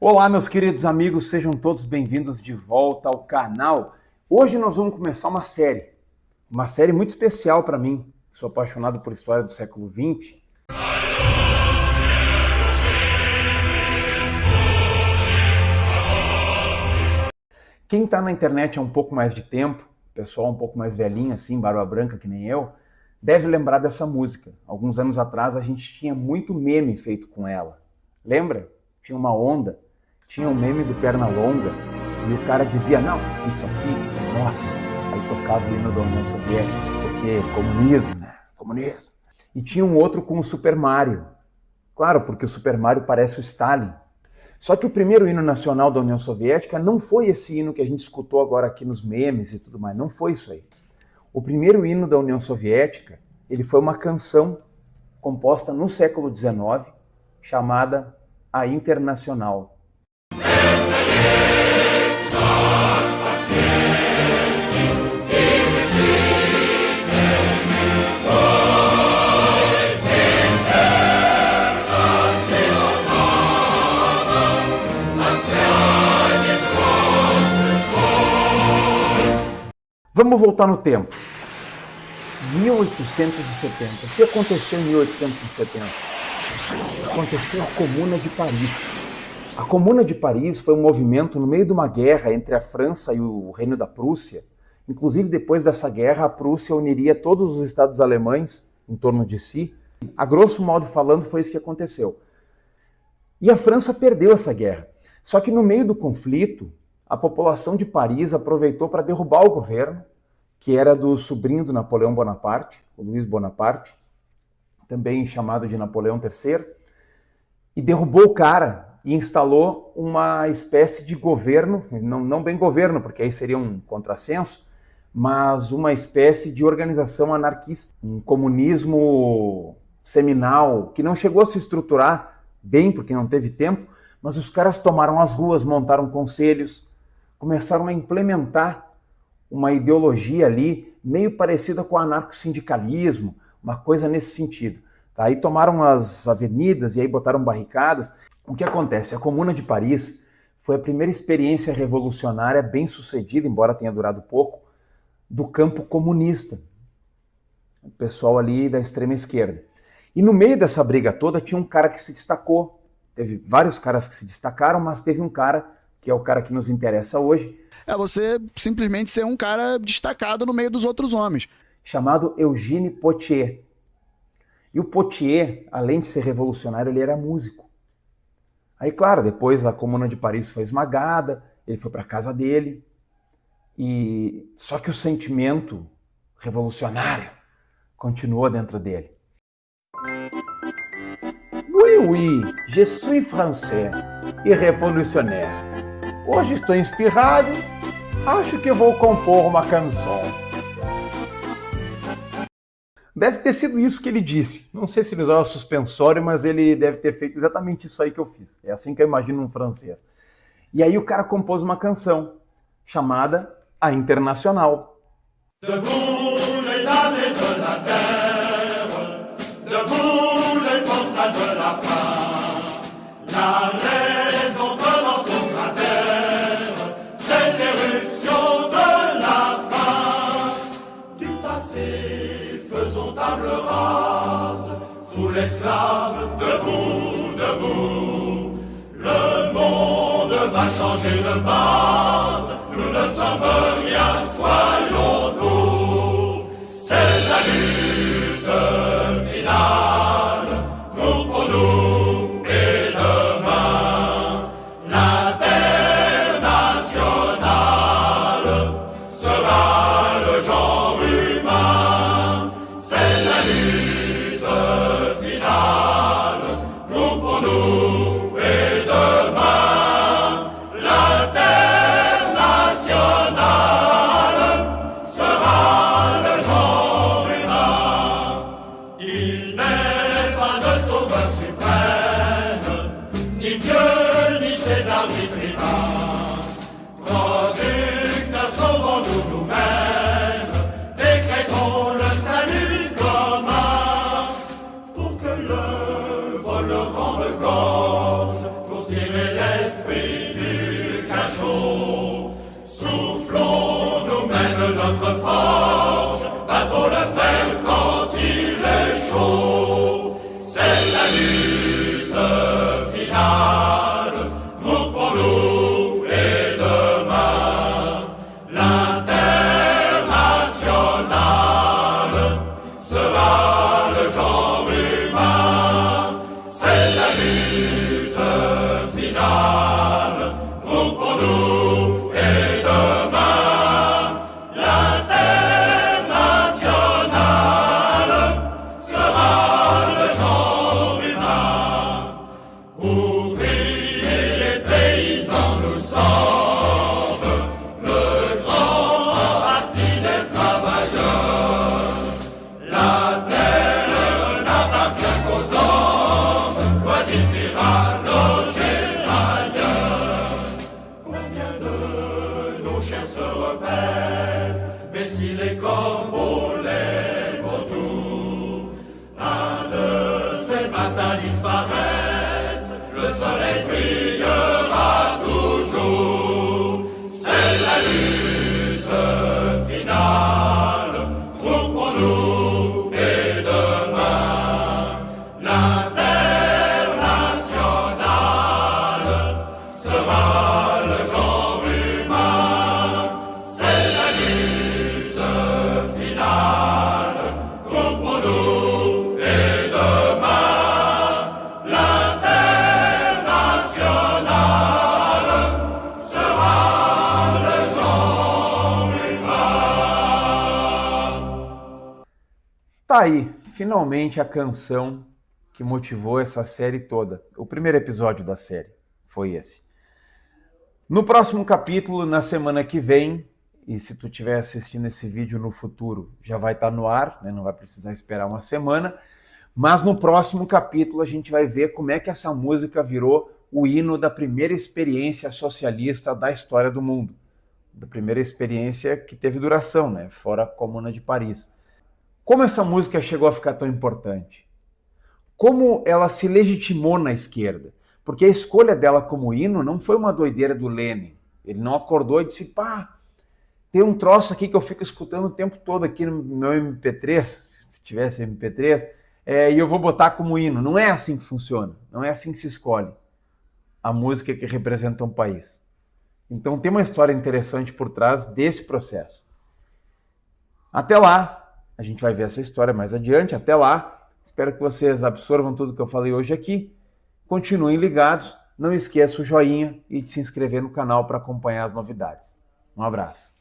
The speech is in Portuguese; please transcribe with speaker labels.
Speaker 1: Olá, meus queridos amigos, sejam todos bem-vindos de volta ao canal. Hoje nós vamos começar uma série muito especial para mim. Sou apaixonado por história do século XX. Quem está na internet há um pouco mais de tempo, pessoal um pouco mais velhinho assim, barba branca que nem eu, deve lembrar dessa música. Alguns anos atrás a gente tinha muito meme feito com ela. Lembra? Tinha uma onda. Tinha um meme do Pernalonga e o cara dizia, não, isso aqui é nosso. Aí tocava o hino da União Soviética, porque comunismo, né? Comunismo. E tinha um outro com o Super Mario. Claro, porque o Super Mario parece o Stalin. Só que o primeiro hino nacional da União Soviética não foi esse hino que a gente escutou agora aqui nos memes e tudo mais. Não foi isso aí. O primeiro hino da União Soviética, ele foi uma canção composta no século XIX, chamada A Internacional. Vamos voltar no tempo. 1870. O que aconteceu em 1870? Aconteceu a Comuna de Paris. A Comuna de Paris foi um movimento no meio de uma guerra entre a França e o Reino da Prússia. Inclusive, depois dessa guerra, a Prússia uniria todos os estados alemães em torno de si. A grosso modo falando, foi isso que aconteceu. E a França perdeu essa guerra. Só que no meio do conflito, a população de Paris aproveitou para derrubar o governo, que era do sobrinho do Napoleão Bonaparte, o Luiz Bonaparte, também chamado de Napoleão III, e derrubou o cara e instalou uma espécie de governo, não bem governo, porque aí seria um contrassenso, mas uma espécie de organização anarquista, um comunismo seminal, que não chegou a se estruturar bem, porque não teve tempo, mas os caras tomaram as ruas, montaram conselhos, começaram a implementar uma ideologia ali meio parecida com o anarco-sindicalismo, uma coisa nesse sentido. Tá? Aí tomaram as avenidas e aí botaram barricadas. O que acontece? A Comuna de Paris foi a primeira experiência revolucionária bem sucedida, embora tenha durado pouco, do campo comunista. O pessoal ali da extrema esquerda. E no meio dessa briga toda tinha um cara que se destacou. Teve vários caras que se destacaram, mas teve um cara que é o cara que nos interessa hoje.
Speaker 2: É você simplesmente ser um cara destacado no meio dos outros homens.
Speaker 1: Chamado Eugène Pottier. E o Pottier, além de ser revolucionário, ele era músico. Aí, claro, depois a Comuna de Paris foi esmagada, ele foi para a casa dele. Só que o sentimento revolucionário continuou dentro dele. Oui, oui, je suis français e révolutionnaire. Hoje estou inspirado, acho que vou compor uma canção. Deve ter sido isso que ele disse. Não sei se ele usava suspensório, mas ele deve ter feito exatamente isso aí que eu fiz. É assim que eu imagino um francês. E aí o cara compôs uma canção chamada A Internacional.
Speaker 3: Debout les damnés de la terre, debout les forçats de la faim, la raison commence au cratère, c'est l'éruption de la faim. Du passé, faisons table rase, sous l'esclave, debout, debout. Le monde va changer de base, nous ne sommes rien, soyons doux. C'est la lutte finale, nous pour nous et demain. L'internationale sera le genre humain. C'est la lutte finale, nous pour nous et demain. L'internationale sera le genre humain. Il n'est pas de sauveur suprême, ni Dieu, ni César, ni tribun. Producteurs, sauvons-nous nous-mêmes, décrétons le salut commun, pour que le vol rende gorge, pour tirer l'esprit semble, le grand parti des travailleurs. La terre n'appartient qu'aux hommes, loisir ira loger ailleurs. Combien de nos chiens se repaissent, mais si les corbeaux les vautours, un de ces matins disparaissent, le soleil brillera toujours. C'est la lutte finale, groupons-nous et demain, l'international sera le genre humain. C'est la lutte finale, groupons-nous et demain, l'international sera le genre humain.
Speaker 1: Tá aí, finalmente a canção que motivou essa série toda. O primeiro episódio da série foi esse. No próximo capítulo, na semana que vem, e se tu estiver assistindo esse vídeo no futuro, já vai estar no ar, né? Não vai precisar esperar uma semana, mas no próximo capítulo a gente vai ver como é que essa música virou o hino da primeira experiência socialista da história do mundo. Da primeira experiência que teve duração, né? Fora a Comuna de Paris. Como essa música chegou a ficar tão importante? Como ela se legitimou na esquerda? Porque a escolha dela como hino não foi uma doideira do Lenin. Ele não acordou e disse, pá, tem um troço aqui que eu fico escutando o tempo todo aqui no meu MP3, se tivesse MP3, e eu vou botar como hino. Não é assim que funciona, não é assim que se escolhe a música que representa um país. Então tem uma história interessante por trás desse processo. Até lá, a gente vai ver essa história mais adiante. Até lá, espero que vocês absorvam tudo que eu falei hoje aqui. Continuem ligados, não esqueça o joinha e de se inscrever no canal para acompanhar as novidades. Um abraço.